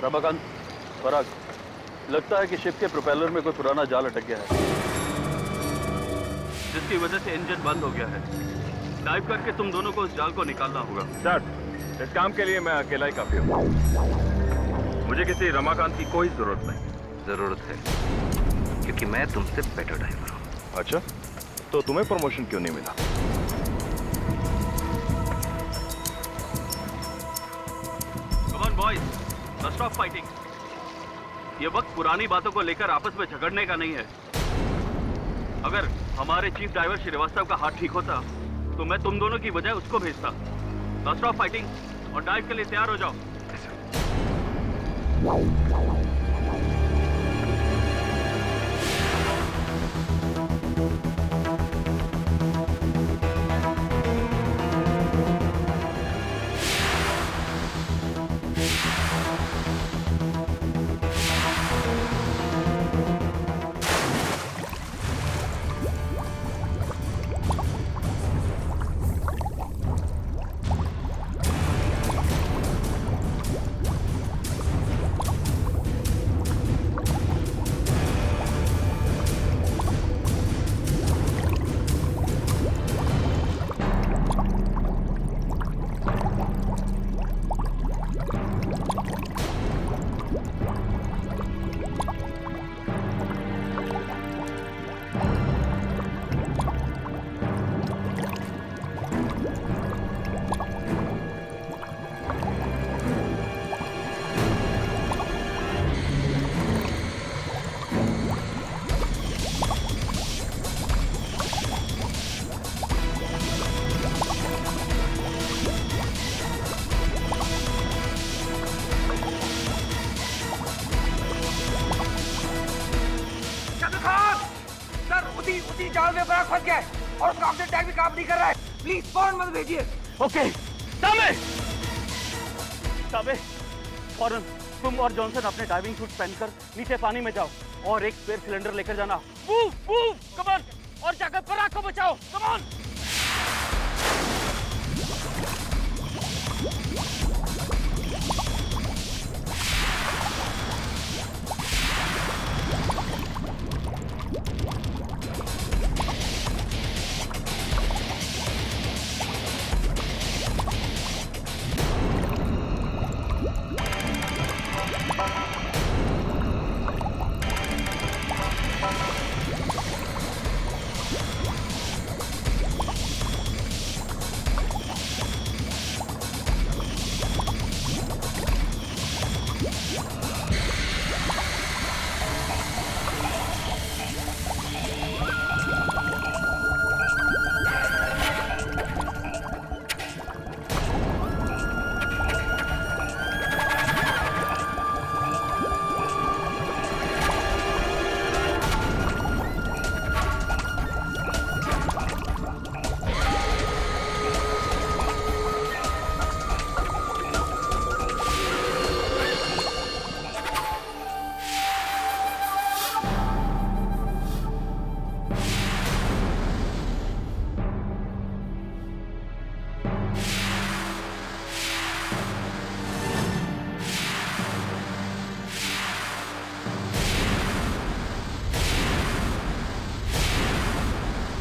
रमाकांत, पराग, लगता है कि शिप के प्रोपेलर में कोई पुराना जाल अटक गया है, जिसकी वजह से इंजन बंद हो गया है। डाइव करके तुम दोनों को उस जाल को निकालना होगा। सर, इस काम के लिए मैं अकेला ही काफी हूँ। मुझे किसी रमाकांत की कोई जरूरत नहीं। जरूरत है, क्योंकि मैं तुमसे बेटर डाइवर हूँ। अच्छा, तो तुम्हें प्रमोशन क्यों नहीं मिला? Come on boys, stop fighting. ये वक्त पुरानी बातों को लेकर आपस में झगड़ने का नहीं है। अगर हमारे चीफ ड्राइवर श्रीवास्तव का हाथ ठीक होता तो मैं तुम दोनों की बजाय उसको भेजता। स्टॉप फाइटिंग और डाइव के लिए तैयार हो जाओ। उसी जाल में पराग फंस गया है और उसका ऑक्सीजन टैंक भी काम नहीं कर रहा है। प्लीज फौरन मत भेजिए। ओके, ताबे, फौरन तुम और जॉनसन अपने डाइविंग सूट पहनकर नीचे पानी में जाओ और एक स्पेयर सिलेंडर लेकर जाना। मूव, मूव, कम ऑन, और जाकर पराग को बचाओ। Come on.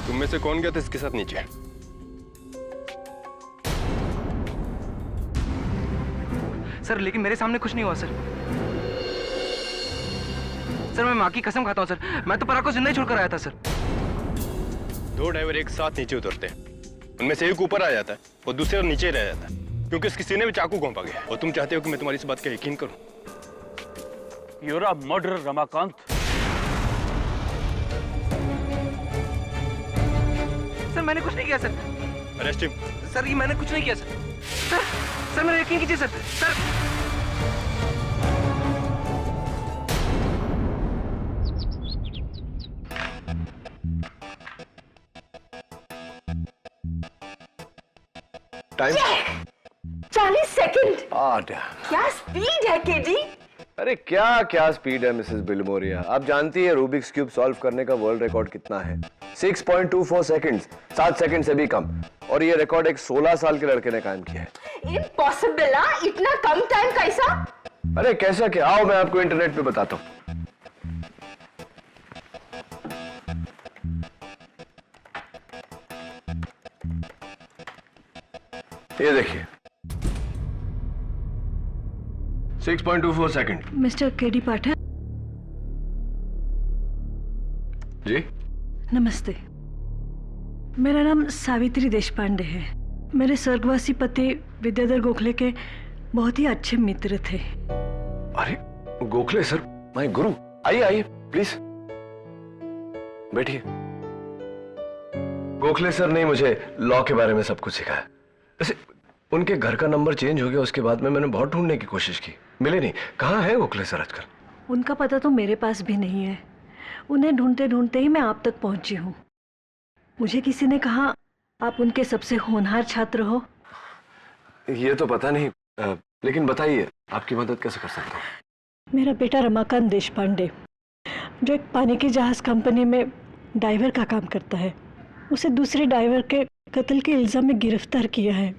तुम में से कौन गया था इसके साथ नीचे? सर, लेकिन मेरे सामने कुछ नहीं हुआ सर। सर, मैं माँ की कसम खाता हूँ सर, मैं तो पराग को जिंदा ही छोड़कर आया था सर। दो ड्राइवर एक साथ नीचे उतरते हैं, उनमें से एक ऊपर आ जाता है और दूसरा नीचे रह जाता है, क्योंकि उसके सीने में चाकू घोंपा गया है। और तुम चाहते हो कि मैं तुम्हारी इस बात का यकीन करूं? You're a murderer, Ramakant. Sir, मैंने कुछ नहीं किया सर। Arrest him. सर, ये मैंने कुछ नहीं किया सर। सर, सर मेरा यकीन कीजिए सर। Sir, time 40 second. आठ। क्या स्पीड है केडी। अरे क्या क्या स्पीड है मिसेस बिलमोरिया। आप जानती है रूबिक्स क्यूब सॉल्व करने का वर्ल्ड रिकॉर्ड कितना है? 6.24 सेकंड्स, 7 सेकंड से भी कम। और ये रिकॉर्ड एक 16 साल के लड़के ने कायम किया है। इम्पॉसिबल। इतना कम टाइम कैसा? अरे कैसा क्या, आओ मैं आपको इंटरनेट पे बताता हूं। ये देखिए 6.24 सेकंड। मिस्टर केडी पाठक, जी नमस्ते। मेरा नाम सावित्री देशपांडे है। मेरे स्वर्गवासी पति विद्याधर गोखले के बहुत ही अच्छे मित्र थे। अरे गोखले सर, माय गुरु। आइए आइए प्लीज बैठिए। गोखले सर ने मुझे लॉ के बारे में सब कुछ सिखाया। वैसे उनके घर का नंबर चेंज हो गया, उसके बाद में मैंने बहुत ढूंढने की कोशिश की, मिले नहीं। कहाँ है गोखले सर आजकल? उनका पता तो मेरे पास भी नहीं है। उन्हें ढूंढते ढूंढते ही मैं आप तक पहुंची हूँ। मुझे किसी ने कहा आप उनके सबसे होनहार छात्र हो। ये तो पता नहीं, लेकिन बताइए आपकी मदद कैसे कर सकता हूँ? मेरा बेटा रमाकांत देशपांडे, जो एक पानी की जहाज कंपनी में डाइवर का काम करता है, उसे दूसरे डाइवर के कत्ल के इल्जाम में गिरफ्तार किया है।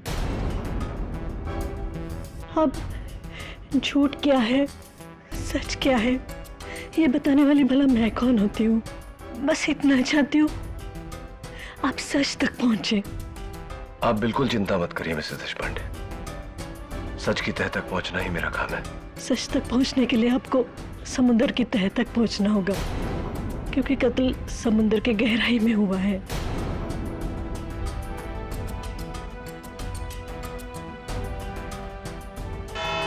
अब झूठ क्या है, सच क्या है, ये बताने वाली भला मैं कौन होती हूँ। बस इतना चाहती हूँ आप सच तक पहुंचे। आप बिल्कुल चिंता मत करिए मिसेस देशपांडे, सच की तह तक पहुंचना ही मेरा काम है। सच तक पहुंचने के लिए आपको समुद्र की तह तक पहुंचना होगा, क्योंकि कत्ल समुद्र के गहराई में हुआ है।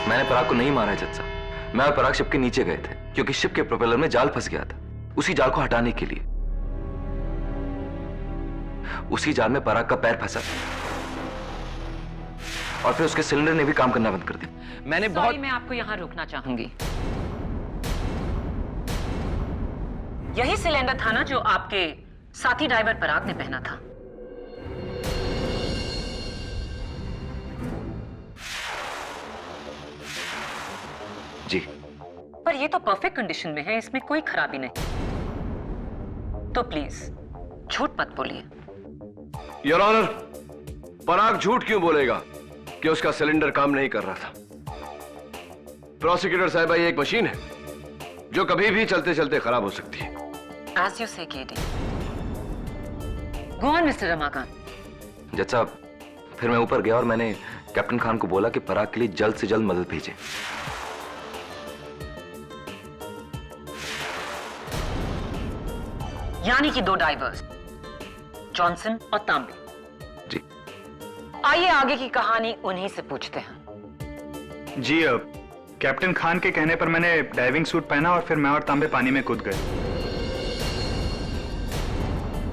मैंने पराग को नहीं मारा है जज साहब। मैं और पराग शिप के नीचे गए थे क्योंकि शिप के प्रोपेलर में जाल फंस गया था। उसी जाल को हटाने के लिए उसी जाल में पराग का पैर फंसा और फिर उसके सिलेंडर ने भी काम करना बंद कर दिया। मैंने बहुत मैं आपको यहां रोकना चाहूंगी। यही सिलेंडर था ना जो आपके साथी ड्राइवर पराग ने पहना था? जी। पर ये तो परफेक्ट कंडीशन में है, इसमें कोई खराबी नहीं। तो प्लीज झूठ मत बोलिए। योर ऑनर, पराग झूठ क्यों बोलेगा कि उसका सिलेंडर काम नहीं कर रहा था? प्रोसिक्यूटर साहब, ये एक मशीन है जो कभी भी चलते चलते खराब हो सकती है। As you say, KD. Go on, Mr. Ramakant. जज साहब, फिर मैं ऊपर गया और मैंने कैप्टन खान को बोला कि पराग के लिए जल्द से जल्द मदद भेजें। यानी कि दो डाइवर्स, जॉनसन और तांबे। जी। आइए आगे की कहानी उन्हीं से पूछते हैं। जी, कैप्टन खान के कहने पर मैंने डाइविंग सूट पहना और फिर मैं और तांबे पानी में कूद गए।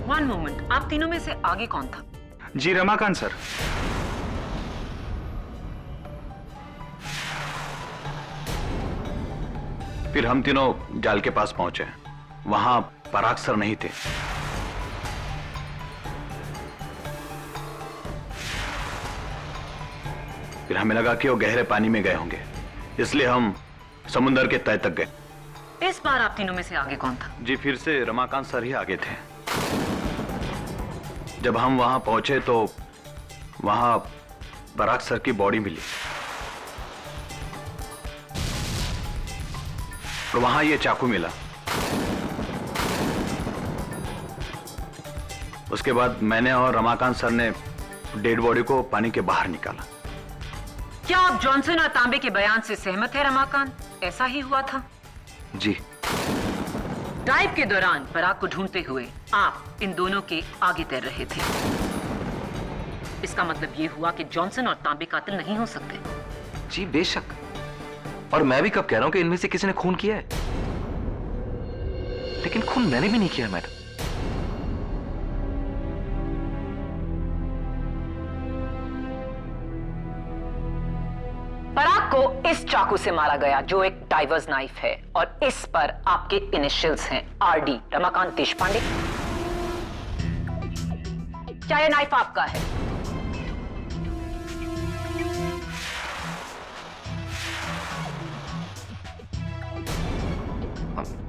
वन मोमेंट, आप तीनों में से आगे कौन था? जी, रमाकांत सर। फिर हम तीनों जाल के पास पहुंचे। वहां पराग सर नहीं थे। फिर हमें लगा कि वो गहरे पानी में गए होंगे, इसलिए हम समुद्र के तह तक गए। इस बार आप तीनों में से आगे कौन था? जी, फिर से रमाकांत सर ही आगे थे। जब हम वहां पहुंचे तो वहां पराग सर की बॉडी मिली और वहां ये चाकू मिला। उसके बाद मैंने और रमाकांत सर ने डेड बॉडी को पानी के बाहर निकाला। क्या आप जॉनसन और तांबे के बयान से सहमत है रमाकांत? ऐसा ही हुआ था? जी। डाइव के दौरान पराग को ढूंढते हुए आप इन दोनों के आगे तैर रहे थे। इसका मतलब यह हुआ कि जॉनसन और तांबे कातिल नहीं हो सकते। जी बेशक, और मैं भी कब कह रहा हूं कि इनमें से किसी ने खून किया है, लेकिन खून मैंने भी नहीं किया मैडम। पराग को इस चाकू से मारा गया जो एक डाइवर्स नाइफ है, और इस पर आपके इनिशियल्स हैं RD, रमाकांत देशपांडे। क्या यह नाइफ आपका है?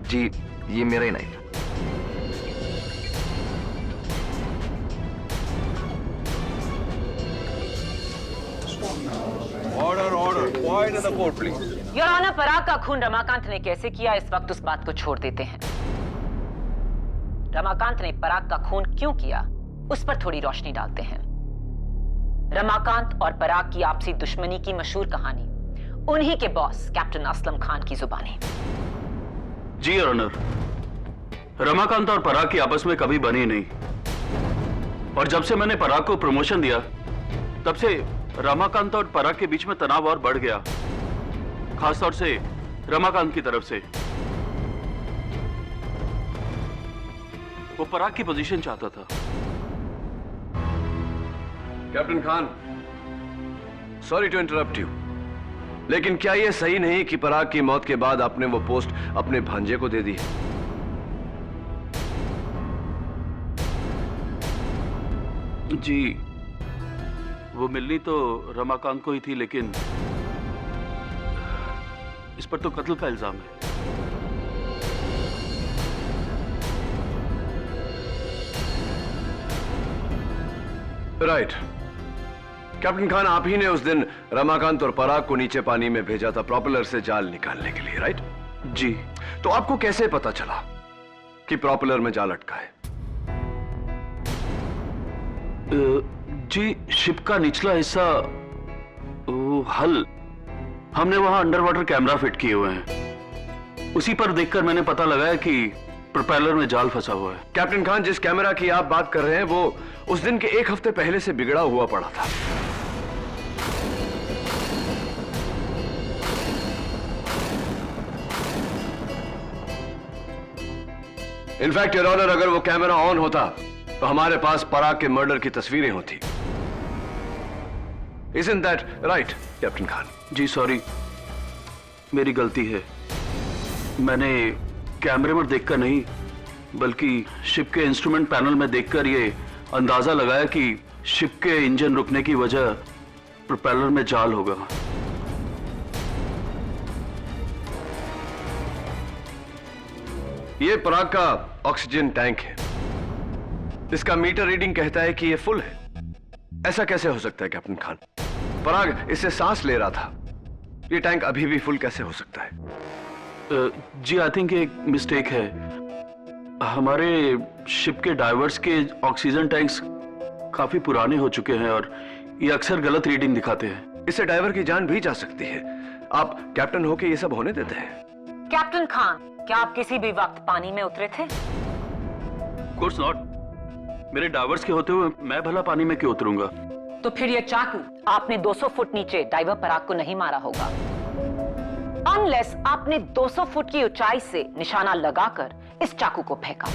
जी, ये मेरा ही नाइफ है। Order, order. Quiet in the court, please. Your honour, Parag का खून रमाकांत ने कैसे किया, इस वक्त उस बात को छोड़ देते हैं। रमाकांत ने पराग का खून क्यों किया, उस पर थोड़ी रोशनी डालते हैं। रमाकांत और पराग की आपसी दुश्मनी की मशहूर कहानी उन्हीं के बॉस कैप्टन असलम खान की जुबानी। जी योर ऑनर, रमाकांत और पराग की आपस में कभी बनी नहीं, और जब से मैंने पराग को प्रमोशन दिया तब से रमाकांत और पराग के बीच में तनाव और बढ़ गया, खासतौर से रमाकांत की तरफ से। वो पराग की पोजीशन चाहता था। Captain Khan, sorry to interrupt you, लेकिन क्या यह सही नहीं कि पराग की मौत के बाद आपने वो पोस्ट अपने भांजे को दे दी? जी, वो मिलनी तो रमाकांत को ही थी, लेकिन इस पर तो कत्ल का इल्जाम है। राइट। कैप्टन खान, आप ही ने उस दिन रमाकांत और पराग को नीचे पानी में भेजा था प्रोपेलर से जाल निकालने के लिए, राइट? जी। तो आपको कैसे पता चला कि प्रोपेलर में जाल अटका है? जी, शिप का निचला हिस्सा, हल, हमने वहां अंडर वाटर कैमरा फिट किए हुए हैं। उसी पर देखकर मैंने पता लगाया कि प्रोपेलर में जाल फंसा हुआ है। कैप्टन खान, जिस कैमरा की आप बात कर रहे हैं वो उस दिन के 1 हफ्ते पहले से बिगड़ा हुआ पड़ा था। इनफैक्ट योर ऑनर, अगर वो कैमरा ऑन होता तो हमारे पास पराग के मर्डर की तस्वीरें होती। Isn't that right, captain Khan? जी सॉरी, मेरी गलती है। मैंने कैमरे में देखकर नहीं, बल्कि शिप के इंस्ट्रूमेंट पैनल में देखकर ये अंदाजा लगाया कि शिप के इंजन रुकने की वजह प्रोपेलर में जाल होगा। ये पराग का ऑक्सीजन टैंक है। इसका मीटर रीडिंग कहता है कि ये फुल है। ऐसा कैसे हो सकता है कैप्टन खान? पराग इससे सांस ले रहा था, ये टैंक अभी भी फुल कैसे हो सकता है? जी, आई थिंक एक मिस्टेक है। हमारे शिप के डाइवर्स के ऑक्सीजन टैंक्स काफी पुराने हो चुके हैं और ये अक्सर गलत रीडिंग दिखाते हैं। इससे डाइवर की जान भी जा सकती है। आप कैप्टन होके ये सब होने देते हैं? कैप्टन खान, क्या आप किसी भी वक्त पानी में उतरे थे? Course not. मेरे डाइवर्स के होते हुए मैं भला पानी में क्यों उतरूंगा? तो फिर ये चाकू आपने 200 फुट नीचे डाइवर पराग को नहीं मारा होगा, अनलेस आपने 200 फुट की ऊंचाई से निशाना लगाकर इस चाकू को फेंका।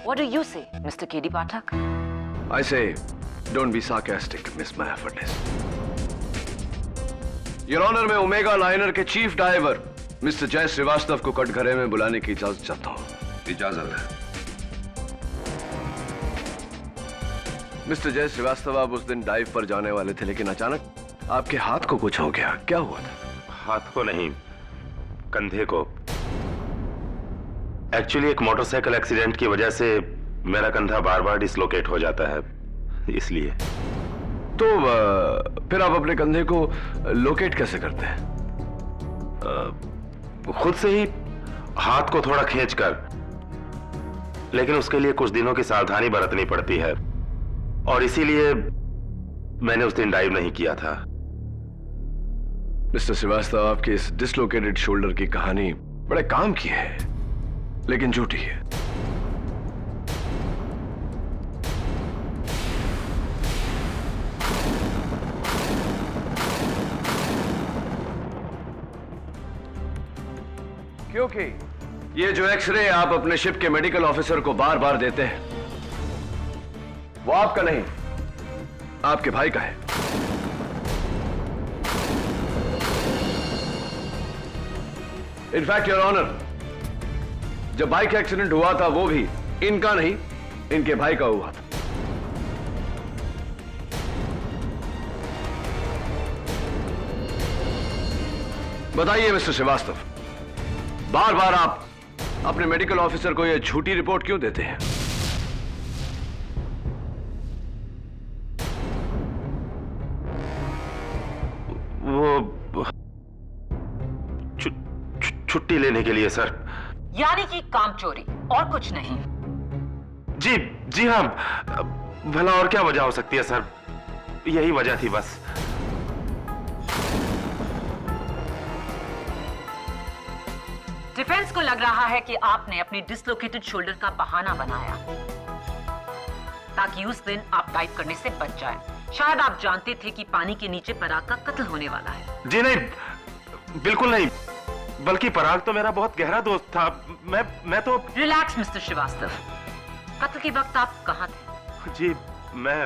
What do you say, Mr. K.D. Pathak? I say, don't be sarcastic, Miss Mayafatis. Your Honor, मैं ओमेगा लाइनर के चीफ डाइवर मिस्टर जय श्रीवास्तव को कटघरे में बुलाने की इजाजत चाहता हूं। इजाजत है। मिस्टर जय श्रीवास्तव, आप उस दिन डाइव पर जाने वाले थे, लेकिन अचानक आपके हाथ को कुछ हो गया। क्या हुआ था? हाथ को नहीं, कंधे को। एक्चुअली एक मोटरसाइकिल एक्सीडेंट की वजह से मेरा कंधा बार बार डिसलोकेट हो जाता है, इसलिए। तो फिर आप अपने कंधे को लोकेट कैसे करते हैं? खुद से ही, हाथ को थोड़ा खींचकर, लेकिन उसके लिए कुछ दिनों की सावधानी बरतनी पड़ती है और इसीलिए मैंने उस दिन डाइव नहीं किया था। मिस्टर श्रीवास्तव, आपके इस डिसलोकेटेड शोल्डर की कहानी बड़े काम की है, लेकिन झूठी है। क्योंकि ये जो एक्सरे आप अपने शिप के मेडिकल ऑफिसर को बार बार देते हैं, वो आपका नहीं, आपके भाई का है। इनफैक्ट योर ऑनर, जब बाइक एक्सीडेंट हुआ था वो भी इनका नहीं, इनके भाई का हुआ था। बताइए मिस्टर श्रीवास्तव, बार बार आप अपने मेडिकल ऑफिसर को यह झूठी रिपोर्ट क्यों देते हैं? छुट्टी लेने के लिए सर। यानी कि काम चोरी और कुछ नहीं? जी जी हाँ, भला और क्या वजह हो सकती है सर, यही वजह थी बस। डिफेंस को लग रहा है कि आपने अपनी डिसलोकेटेड शोल्डर का बहाना बनाया ताकि उस दिन आप डाइव करने से बच जाएं। शायद आप जानते थे कि पानी के नीचे पराग का कत्ल होने वाला है। जी नहीं, बिल्कुल नहीं, बल्कि पराग तो मेरा बहुत गहरा दोस्त था। मैं तो। रिलैक्स मिस्टर श्रीवास्तव, कत्ल के वक्त आप कहां थे? जी मैं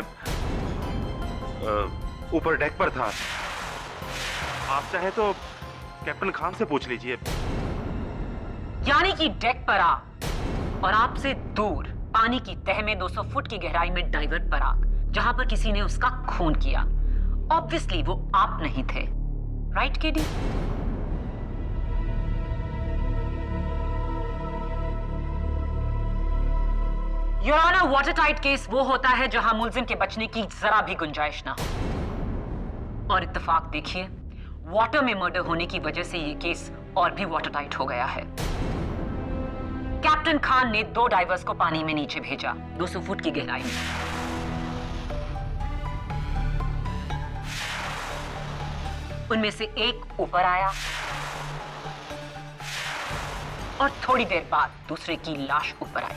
ऊपर डेक पर था। आप चाहे तो कैप्टन खान से पूछ लीजिए। यानी कि डेक पर आप और आपसे दूर पानी की तह में 200 फुट की गहराई में डाइवर पराग, जहां पर किसी ने उसका खून किया। ऑब्वियसली वो आप नहीं थे, right KD? Your honour, water tight case वो होता है जहां मुलजिम के बचने की जरा भी गुंजाइश ना हो। और इत्तेफाक देखिए, वाटर में मर्डर होने की वजह से ये केस और भी वाटर टाइट हो गया है। कैप्टन खान ने 2 डाइवर्स को पानी में नीचे भेजा 200 फुट की गहराई में। उनमें से एक ऊपर आया और थोड़ी देर बाद दूसरे की लाश ऊपर आई।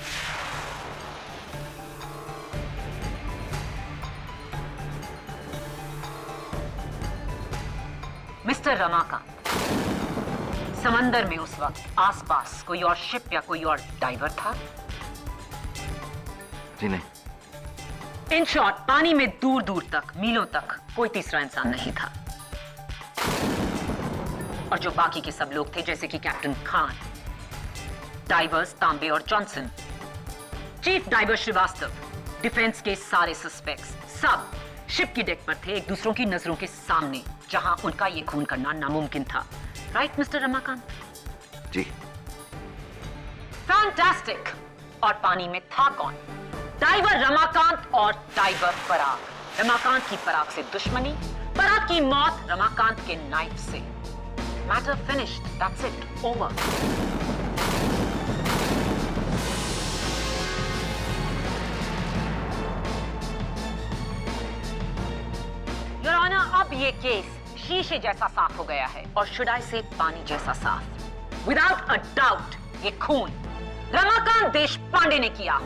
मिस्टर रमाकांत, समंदर में उस वक्त आसपास कोई और शिप या कोई और डाइवर था? जी नहीं। इन शॉर्ट, पानी में दूर दूर तक, मीलों तक कोई तीसरा इंसान नहीं था। और जो बाकी के सब लोग थे, जैसे कि कैप्टन खान, डाइवर्स तांबे और Johnson, chief diver Srivastava, defence के सारे सस्पेक्ट्स, सब शिप की डेक पर थे, एक दूसरों की नजरों के सामने, जहां उनका ये खून करना नामुमकिन था। Right mister Ramakant? जी। फैंटास्टिक। और पानी में था कौन? डाइवर रमाकांत और डाइवर पराग। रमाकांत की पराग से दुश्मनी, पराग की मौत रमाकांत के नाइफ से। Matter finished, that's it, over. Your honour, अब ये केस शीशे जैसा साफ हो गया है, और शुड आई से पानी जैसा साफ। विदाउट अ डाउट ये खून रमाकांत देशपांडे ने किया।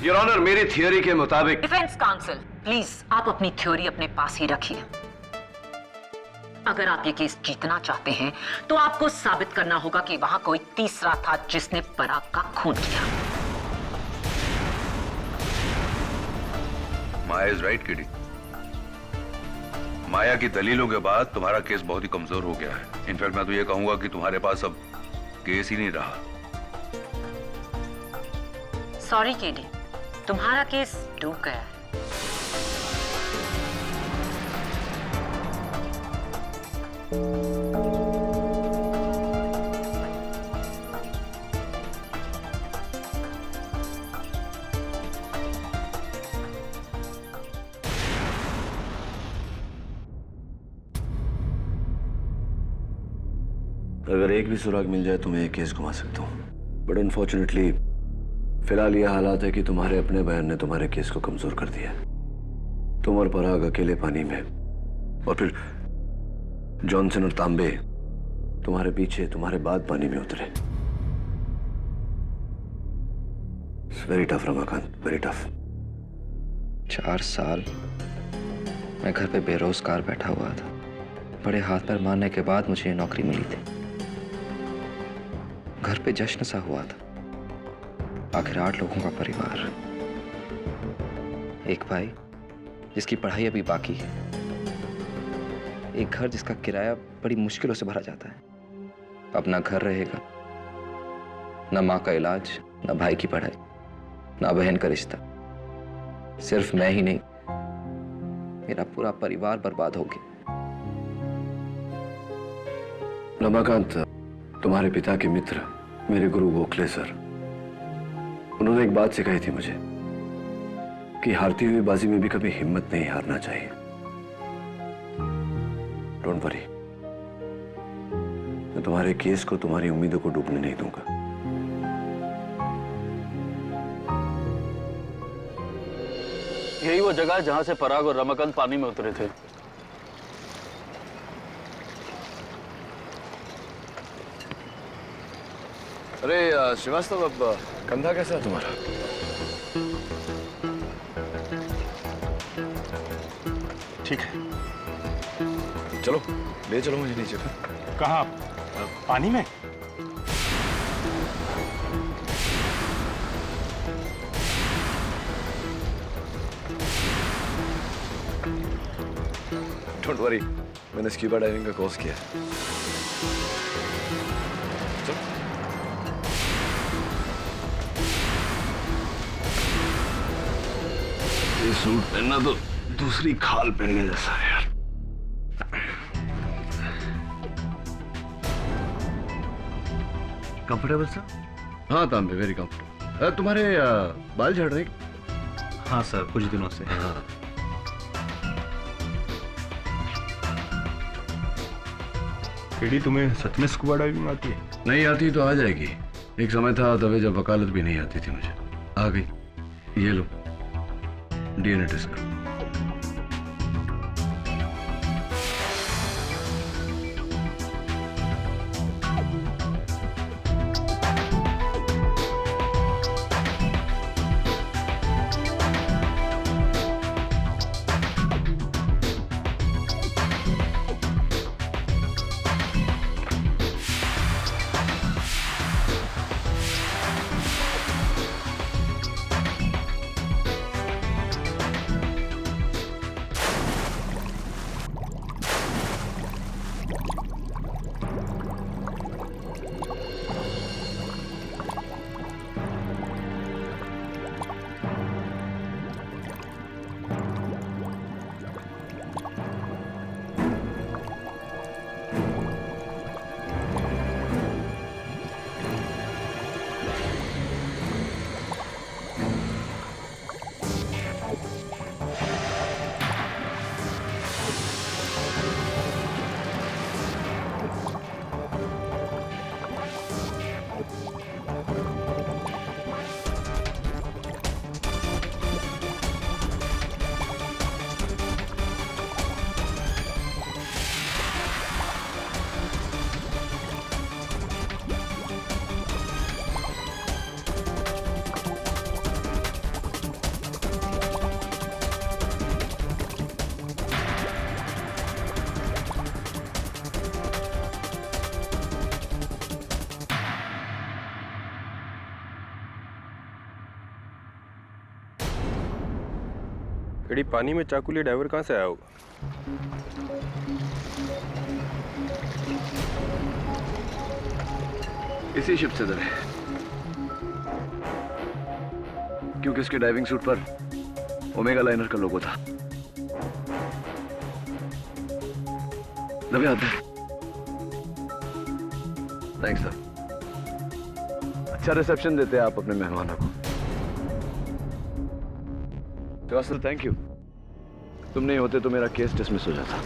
योर ऑनर, मेरी थियोरी के मुताबिक। डिफेंस काउंसिल, प्लीज आप अपनी थ्योरी अपने पास ही रखिए। अगर आप ये केस जीतना चाहते हैं तो आपको साबित करना होगा कि वहां कोई तीसरा था जिसने पराग का खून किया। माया इज राइट किडी। माया की दलीलों के बाद तुम्हारा केस बहुत ही कमजोर हो गया है। इनफैक्ट मैं तो ये कहूंगा कि तुम्हारे पास अब केस ही नहीं रहा। सॉरी केडी, तुम्हारा केस डूब गया है। अगर एक भी सुराग मिल जाए तो मैं ये केस घुमा सकता हूँ, बट अनफॉर्चुनेटली फिलहाल ये हालात है कि तुम्हारे अपने बयान ने तुम्हारे केस को कमजोर कर दिया। तुम और पराग अकेले पानी में, और फिर जॉनसन और तांबे तुम्हारे पीछे, तुम्हारे बाद पानी में उतरे। Very tough Ramakant, very tough. 4 साल मैं घर पे बेरोजगार बैठा हुआ था। बड़े हाथ पैर मारने के बाद मुझे ये नौकरी मिली थी। घर पे जश्न सा हुआ था। आखिर 8 लोगों का परिवार, एक भाई जिसकी पढ़ाई अभी बाकी है, एक घर जिसका किराया बड़ी मुश्किलों से भरा जाता है। अपना घर रहेगा, न माँ का इलाज, न भाई की पढ़ाई, न बहन का रिश्ता। सिर्फ मैं ही नहीं, मेरा पूरा परिवार बर्बाद हो गया। रमाकांत, तुम्हारे पिता के मित्र मेरे गुरु गोखले सर, उन्होंने एक बात सिखाई थी मुझे कि हारती हुई बाजी में भी कभी हिम्मत नहीं हारना चाहिए। डोंट वरी, मैं तुम्हारे केस को, तुम्हारी उम्मीदों को डूबने नहीं दूंगा। यही वो जगह है जहां से पराग और रमाकांत पानी में उतरे थे। अरे श्रीवास्तव, अब कंधा कैसा है तुम्हारा? ठीक है। चलो ले चलो मुझे नीचे। कहाँ? पानी में? डोंट वरी, मैंने स्क्यूबा डाइविंग का कोर्स किया है। ये सूट पहनना तो दूसरी खाल पहनने जैसा है यार। Comfortable sir? हाँ तांबे, वेरी कंफर्टेबल। तुम्हारे बाल झड़ रहे? हाँ सर, कुछ दिनों से। हाँ। केडी, तुम्हें सच में स्कूबा डाइविंग आती है? नहीं आती तो आ जाएगी। एक समय था तभी जब वकालत भी नहीं आती थी मुझे। आ गई। ये लो, डीएनए टेस्ट करो। केडी, पानी में चाकू लिए डाइवर कहाँ से आया होगा? इसी शिप से धरे, क्योंकि इसके डाइविंग सूट पर ओमेगा लाइनर का लोगो था। नवे आते। Thanks sir. अच्छा रिसेप्शन देते हैं आप अपने मेहमानों को। Srivastava, thank you. तुम नहीं होते तो मेरा केस डिसमिस हो जाता।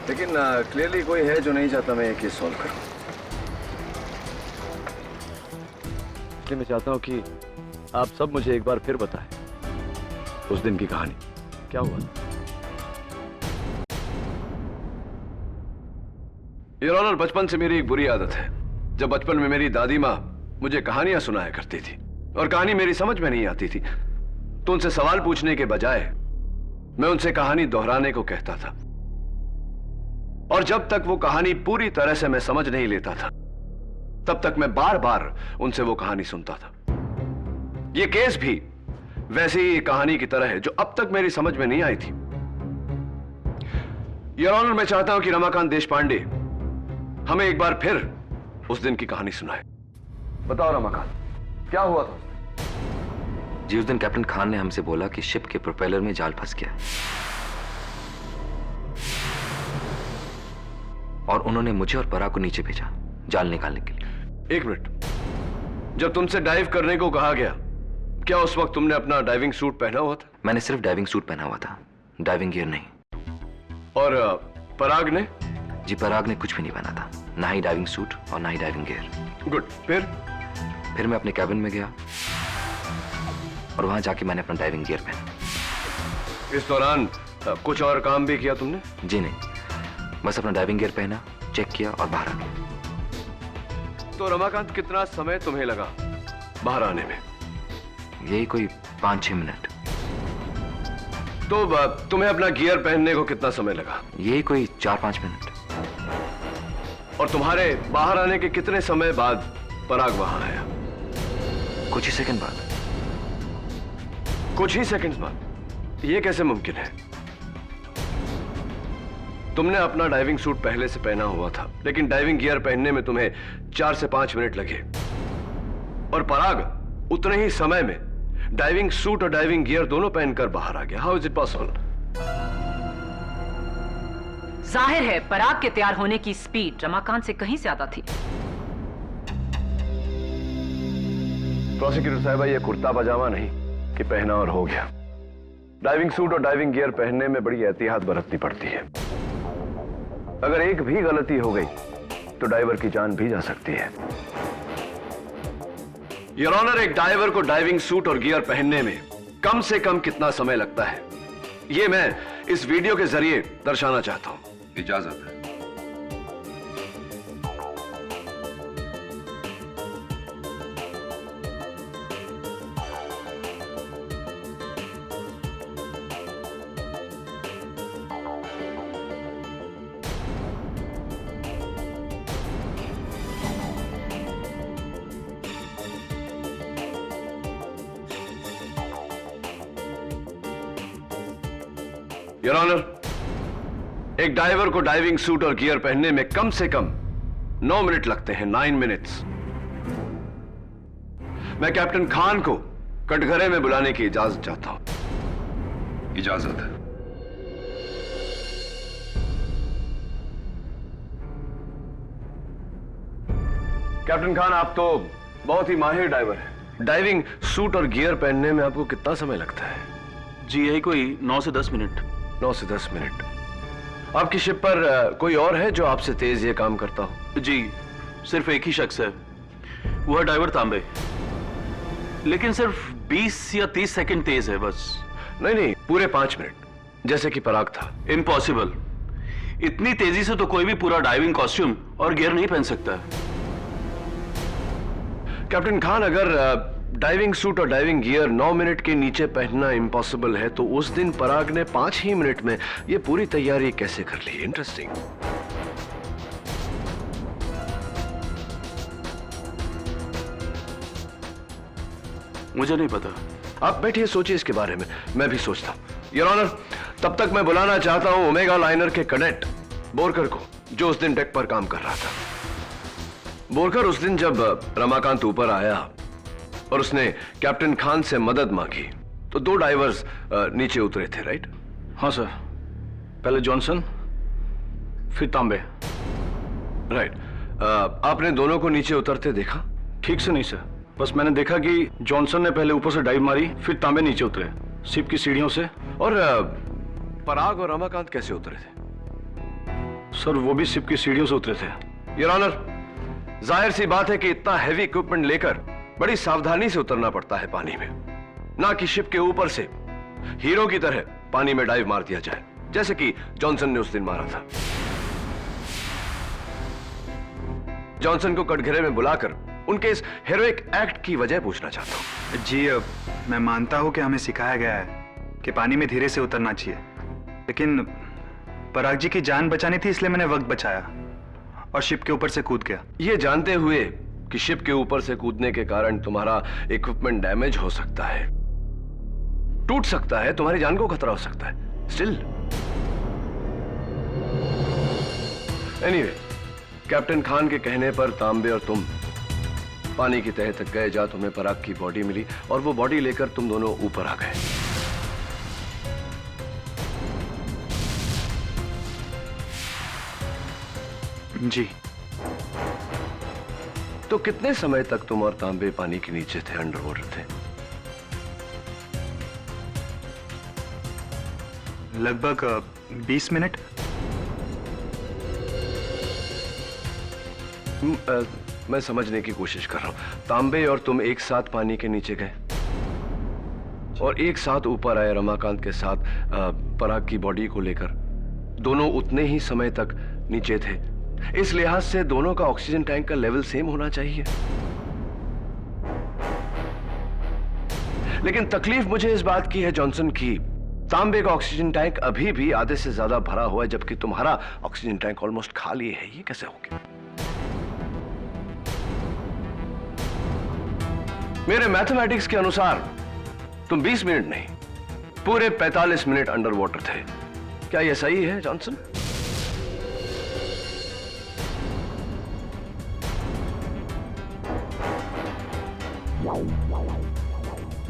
लेकिन क्लियरली कोई है जो नहीं चाहता मैं ये केस सॉल्व करूं। इसलिए मैं चाहता हूं कि आप सब मुझे एक बार फिर बताएं उस दिन की कहानी क्या हुआ। योर ऑनर, बचपन से मेरी एक बुरी आदत है। जब बचपन में मेरी दादी माँ मुझे कहानियां सुनाया करती थी और कहानी मेरी समझ में नहीं आती थी तो उनसे सवाल पूछने के बजाय मैं उनसे कहानी दोहराने को कहता था, और जब तक वो कहानी पूरी तरह से मैं समझ नहीं लेता था तब तक मैं बार बार उनसे वो कहानी सुनता था। ये केस भी वैसी ही कहानी की तरह है जो अब तक मेरी समझ में नहीं आई थी। योर ऑनर, मैं चाहता हूं कि रमाकांत देशपांडे हमें एक बार फिर उस दिन की कहानी सुनाए। बताओ रमाकांत, क्या हुआ था? जी, उस दिन कैप्टन खान ने हमसे बोला कि शिप के प्रोपेलर में जाल फंस गया और उन्होंने मुझे और पराग को नीचे भेजा जाल निकालने के लिए। एक मिनट, जब तुमसे डाइव करने को कहा गया क्या उस वक्त तुमने अपना डाइविंग सूट पहना हुआ था? मैंने सिर्फ डाइविंग सूट पहना हुआ था, डाइविंग गियर नहीं। और पराग ने? जी पराग ने कुछ भी नहीं पहना था, ना ही डाइविंग सूट और ना ही डाइविंग गियर। गुड। फिर मैं अपने कैबिन में गया और वहां जाके मैंने अपना डाइविंग गियर पहना। इस दौरान कुछ और काम भी किया तुमने? जी नहीं, बस अपना डाइविंग गियर पहना, चेक किया और बाहर आ गया। तो रमाकांत, कितना समय तुम्हें लगा बाहर आने में? यही कोई 5-6 मिनट। तो तुम्हें अपना गियर पहनने को कितना समय लगा? यही कोई 4-5 मिनट। और तुम्हारे बाहर आने के कितने समय बाद पराग वहां आया? कुछ ही सेकंड बाद। कुछ ही सेकंड्स बाद? यह कैसे मुमकिन है? तुमने अपना डाइविंग सूट पहले से पहना हुआ था, लेकिन डाइविंग गियर पहनने में तुम्हें 4 से 5 मिनट लगे, और पराग उतने ही समय में डाइविंग सूट और डाइविंग गियर दोनों पहनकर बाहर आ गया। How is it possible? जाहिर है पराग के तैयार होने की स्पीड रमाकांत से कहीं ज्यादा थी। प्रोसिक्यूटर साहब, यह कुर्ता पजामा नहीं कि पहना और हो गया। डाइविंग सूट और डाइविंग गियर पहनने में बड़ी एहतियात बरतनी पड़ती है। अगर एक भी गलती हो गई तो डाइवर की जान भी जा सकती है। योर ऑनर, एक डाइवर को डाइविंग सूट और गियर पहनने में कम से कम कितना समय लगता है, यह मैं इस वीडियो के जरिए दर्शाना चाहता हूं। इजाजत है। योर ऑनर, एक डाइवर को डाइविंग सूट और गियर पहनने में कम से कम 9 मिनट लगते हैं। 9 मिनट्स। मैं कैप्टन खान को कटघरे में बुलाने की इजाजत चाहता हूं। इजाजत है। कैप्टन खान, आप तो बहुत ही माहिर डाइवर हैं। डाइविंग सूट और गियर पहनने में आपको कितना समय लगता है? जी यही कोई 9 से 10 मिनट। 9 से 10 मिनट। आपकी शिप पर कोई और है जो आपसे तेज ये काम करता हो? जी सिर्फ एक ही शख्स है, वो है ड्राइवर तांबे, लेकिन सिर्फ 20 या 30 सेकंड तेज है बस। नहीं, पूरे 5 मिनट जैसे कि पराग था। इम्पॉसिबल। इतनी तेजी से तो कोई भी पूरा डाइविंग कॉस्ट्यूम और गियर नहीं पहन सकता। कैप्टन खान, अगर डाइविंग सूट और डाइविंग गियर 9 मिनट के नीचे पहनना इम्पॉसिबल है, तो उस दिन पराग ने 5 ही मिनट में ये पूरी तैयारी कैसे कर ली? इंटरेस्टिंग। मुझे नहीं पता। आप बैठिए, सोचिए इसके बारे में, मैं भी सोचता हूं। योर ऑनर, तब तक मैं बुलाना चाहता हूं ओमेगा लाइनर के कैडेट बोरकर को, जो उस दिन डेक पर काम कर रहा था। बोरकर, उस दिन जब रमाकांत ऊपर आया और उसने कैप्टन खान से मदद मांगी, तो 2 डाइवर्स नीचे उतरे थे, राइट? हाँ सर, पहले जॉनसन फिर तांबे। राइट। आपने दोनों को नीचे उतरते देखा? ठीक से नहीं सर, बस मैंने देखा कि जॉनसन ने पहले ऊपर से डाइव मारी, फिर तांबे नीचे उतरे शिप की सीढ़ियों से। और पराग और रमाकांत कैसे उतरे थे? सर वो भी शिप की सीढ़ियों से उतरे थे। योर ऑनर, जाहिर सी बात है कि इतना हैवी इक्विपमेंट लेकर बड़ी सावधानी से उतरना पड़ता है पानी में, ना कि शिप के ऊपर से हीरो की तरह पानी में डाइव मार दिया जाए, जैसे कि जॉनसन ने उस दिन मारा था। जॉनसन को कटघरे में बुलाकर उनके इस हेरोइक एक्ट की वजह पूछना चाहता हूं। जी, मैं मानता हूं कि हमें सिखाया गया है कि पानी में धीरे से उतरना चाहिए, लेकिन पराग जी की जान बचानी थी, इसलिए मैंने वक्त बचाया और शिप के ऊपर से कूद गया। यह जानते हुए कि शिप के ऊपर से कूदने के कारण तुम्हारा इक्विपमेंट डैमेज हो सकता है, टूट सकता है, तुम्हारी जान को खतरा हो सकता है, स्टिल। एनीवे, कैप्टन खान के कहने पर तांबे और तुम पानी की तह तक गए, जहां तुम्हें पराग की बॉडी मिली, और वो बॉडी लेकर तुम दोनों ऊपर आ गए। जी। तो कितने समय तक तुम और तांबे पानी के नीचे थे, अंडर वाटर थे? लगभग 20 मिनट। मैं समझने की कोशिश कर रहा हूं। तांबे और तुम एक साथ पानी के नीचे गए और एक साथ ऊपर आए रमाकांत के साथ पराग की बॉडी को लेकर। दोनों उतने ही समय तक नीचे थे। इस लिहाज से दोनों का ऑक्सीजन टैंक का लेवल सेम होना चाहिए। लेकिन तकलीफ मुझे इस बात की है जॉनसन की, तांबे का ऑक्सीजन टैंक अभी भी आधे से ज्यादा भरा हुआ है, जबकि तुम्हारा ऑक्सीजन टैंक ऑलमोस्ट खाली है। ये कैसे हो गया? मेरे मैथमेटिक्स के अनुसार तुम 20 मिनट नहीं, पूरे 45 मिनट अंडर वाटर थे। क्या यह सही है जॉनसन?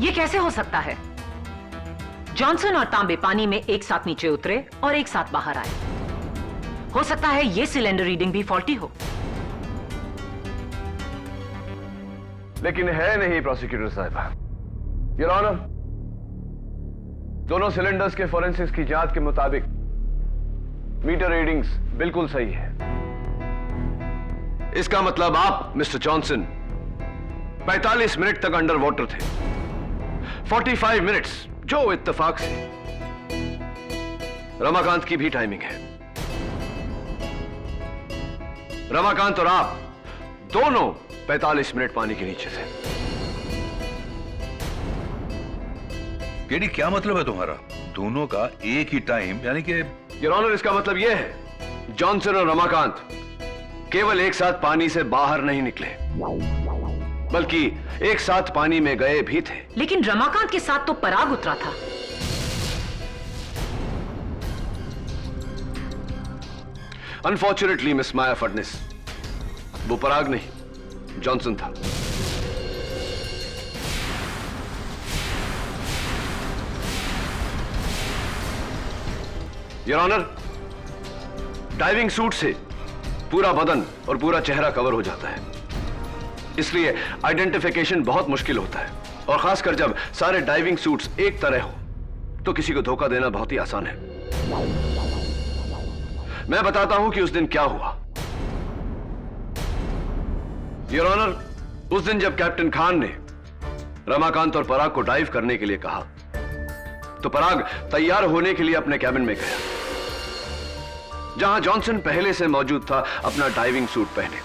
ये कैसे हो सकता है? जॉनसन और तांबे पानी में एक साथ नीचे उतरे और एक साथ बाहर आए। हो सकता है ये सिलेंडर रीडिंग भी फॉल्टी हो। लेकिन है नहीं प्रोसिक्यूटर साहिबा। योर ऑनर, दोनों सिलेंडर्स के फोरेंसिक्स की जांच के मुताबिक मीटर रीडिंग्स बिल्कुल सही है। इसका मतलब आप मिस्टर जॉनसन 45 मिनट तक अंडर वाटर थे। 45 मिनट्स जो इत्तेफाक से रमाकांत की भी टाइमिंग है। रमाकांत और आप दोनों 45 मिनट पानी के नीचे थे। केडी, क्या मतलब है तुम्हारा? दोनों का एक ही टाइम, यानी कि? योर ऑनर, इसका मतलब यह है जॉनसन और रमाकांत केवल एक साथ पानी से बाहर नहीं निकले, बल्कि एक साथ पानी में गए भी थे। लेकिन रमाकांत के साथ तो पराग उतरा था। अनफॉर्चुनेटली मिस माया फडनिस, वो पराग नहीं जॉनसन था। योर ऑनर, डाइविंग सूट से पूरा बदन और पूरा चेहरा कवर हो जाता है, इसलिए आइडेंटिफिकेशन बहुत मुश्किल होता है। और खासकर जब सारे डाइविंग सूट्स एक तरह हो तो किसी को धोखा देना बहुत ही आसान है। मैं बताता हूं कि उस दिन क्या हुआ। योर ऑनर, उस दिन जब कैप्टन खान ने रमाकांत और पराग को डाइव करने के लिए कहा तो पराग तैयार होने के लिए अपने कैबिन में गया, जहां जॉनसन पहले से मौजूद था अपना डाइविंग सूट पहने।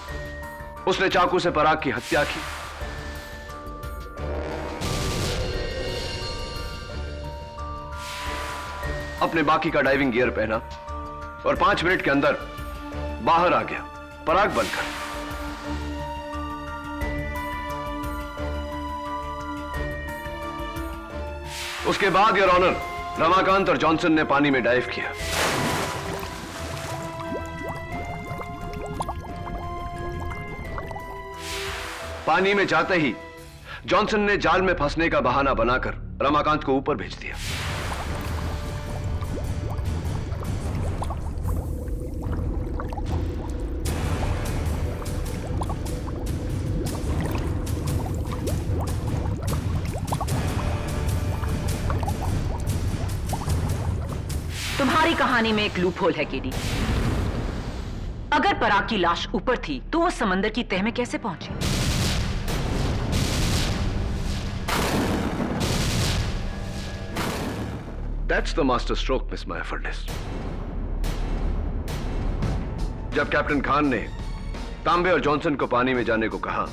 उसने चाकू से पराग की हत्या की। अपने बाकी का डाइविंग गियर पहना और 5 मिनट के अंदर बाहर आ गया पराग बनकर। उसके बाद योर ऑनर, रमाकांत और जॉनसन ने पानी में डाइव किया। पानी में जाते ही जॉनसन ने जाल में फंसने का बहाना बनाकर रमाकांत को ऊपर भेज दिया। तुम्हारी कहानी में एक लूप होल है केडी। अगर पराग की लाश ऊपर थी तो वो समंदर की तह में कैसे पहुंची? That's the master stroke, Miss Maya Furness. जब कैप्टन खान ने तांबे और जॉनसन को पानी में जाने को कहा,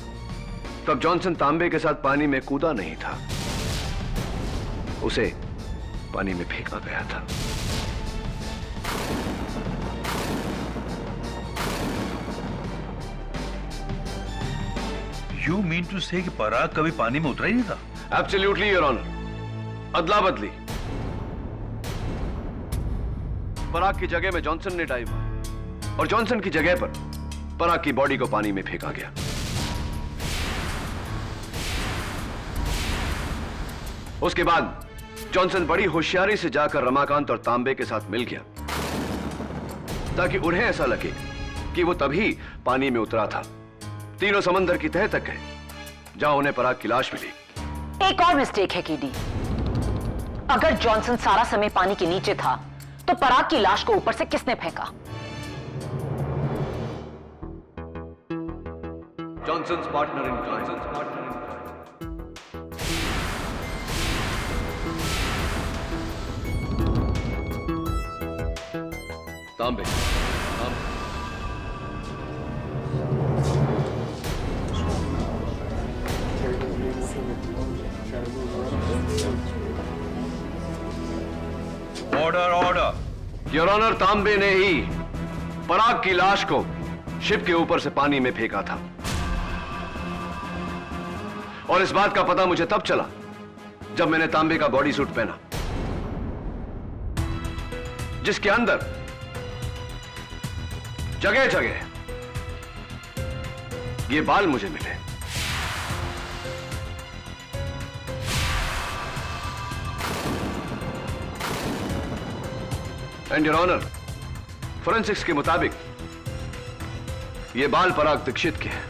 तब जॉनसन तांबे के साथ पानी में कूदा नहीं था, उसे पानी में फेंका गया था। You mean to say कि पराग कभी पानी में उतरा ही नहीं था? Absolutely, Your Honor. अदला बदली। पराग की जगह में जॉनसन ने डाइव मारा और जॉनसन की जगह पर पराग की बॉडी को पानी में फेंका गया। उसके बाद जॉनसन बड़ी होशियारी से जाकर रमाकांत और तांबे के साथ मिल गया, ताकि उन्हें ऐसा लगे कि वो तभी पानी में उतरा था। तीनों समंदर की तह तक गए, जहां उन्हें पराग की लाश मिली। एक और मिस्टेक है केडी। अगर जॉनसन सारा समय पानी के नीचे था तो पराग की लाश को ऊपर से किसने फेंका? Johnson's partner in crime. Tambe, order order. Your honour, Tambe ने ही पराग की लाश को शिप के ऊपर से पानी में फेंका था और इस बात का पता मुझे तब चला जब मैंने तांबे का बॉडी सूट पहना, जिसके अंदर जगह जगह ये बाल मुझे मिले। एंड योर ऑनर, फोरेंसिक्स के मुताबिक ये बाल पराग दीक्षित के हैं।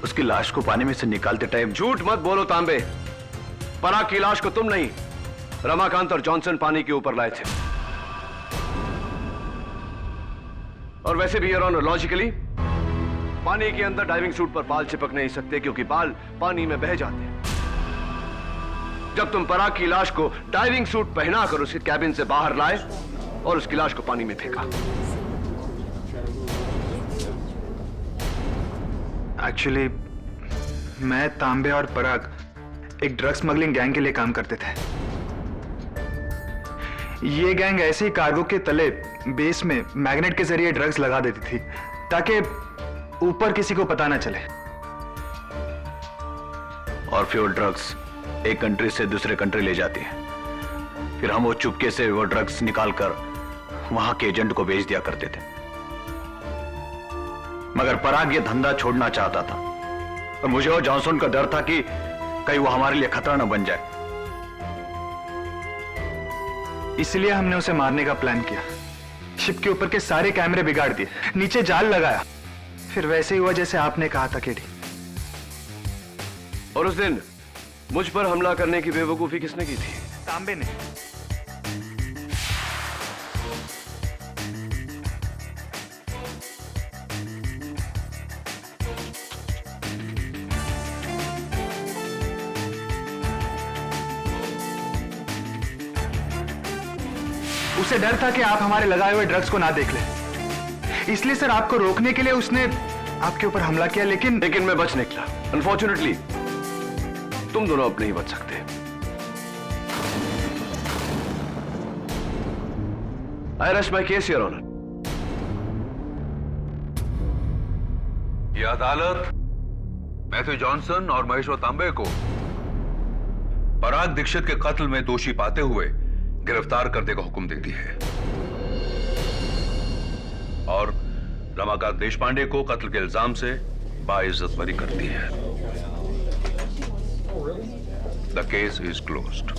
उसकी लाश को पानी में से निकालते टाइम झूठ मत बोलो तांबे, पराग की लाश को तुम नहीं, रमाकांत और जॉनसन पानी के ऊपर लाए थे। और वैसे भी योर ऑनर, लॉजिकली पानी के अंदर डाइविंग सूट पर बाल चिपक नहीं सकते क्योंकि बाल पानी में बह जाते हैं। जब तुम पराग की लाश को डाइविंग सूट पहनाकर उसके कैबिन से बाहर लाए और उसकी लाश को पानी में फेंका। एक्चुअली मैं, तांबे और पराग एक ड्रग स्मगलिंग गैंग के लिए काम करते थे। ये गैंग ऐसे ही कार्गो के तले बेस में मैग्नेट के जरिए ड्रग्स लगा देती थी ताकि ऊपर किसी को पता ना चले। और फिर वो ड्रग्स एक कंट्री से दूसरे कंट्री ले जाती है। फिर हम वो चुपके से वो ड्रग्स निकालकर वहां के एजेंट को बेच दिया करते थे। मगर पराग ये धंधा छोड़ना चाहता था और मुझे और जॉनसन का डर था कि कहीं वो हमारे लिए खतरा न बन जाए, इसलिए हमने उसे मारने का प्लान किया। शिप के ऊपर के सारे कैमरे बिगाड़ दिए, नीचे जाल लगाया, फिर वैसे ही हुआ जैसे आपने कहा था केडी। और उस दिन मुझ पर हमला करने की बेवकूफी किसने की थी? तांबे ने। उसे डर था कि आप हमारे लगाए हुए ड्रग्स को ना देख ले, इसलिए सर आपको रोकने के लिए उसने आपके ऊपर हमला किया। लेकिन मैं बच निकला। अनफॉर्चुनेटली तुम दोनों अब नहीं बच सकते। I rest my case your honour. ये अदालत मैथ्यू जॉनसन और महेश्वर तांबे को पराग दीक्षित के कत्ल में दोषी पाते हुए गिरफ्तार करने का हुक्म देती है और रमाकांत देशपांडे को कत्ल के इल्जाम से बाइज्जत बरी करती है। The case is closed.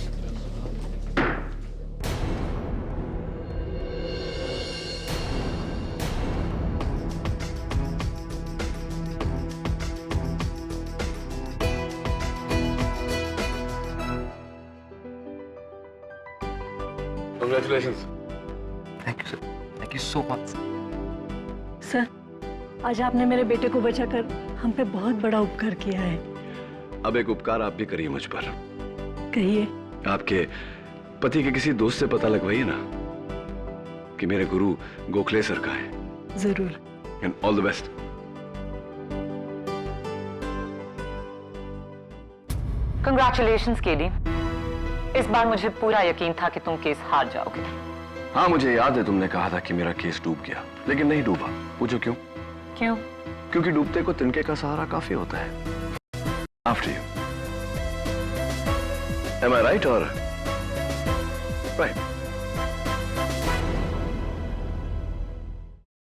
Congratulations. Thank you sir, thank you so much. Sir, आज आपने मेरे बेटे को बचाकर हम पे बहुत बड़ा उपकार किया है। अब एक उपकार आप भी करिए मुझ पर। कहिए। आपके पति के किसी दोस्त से पता लगवाइए ना कि मेरे गुरु गोखले सर का है। जरूर। And all the best. Congratulations KD. इस बार मुझे पूरा यकीन था कि तुम केस हार जाओगे। हाँ, मुझे याद है तुमने कहा था कि मेरा केस डूब गया, लेकिन नहीं डूबा। पूछो क्यों? क्यों? क्योंकि डूबते को तिनके का सहारा काफी होता है। After you. Am I right or right?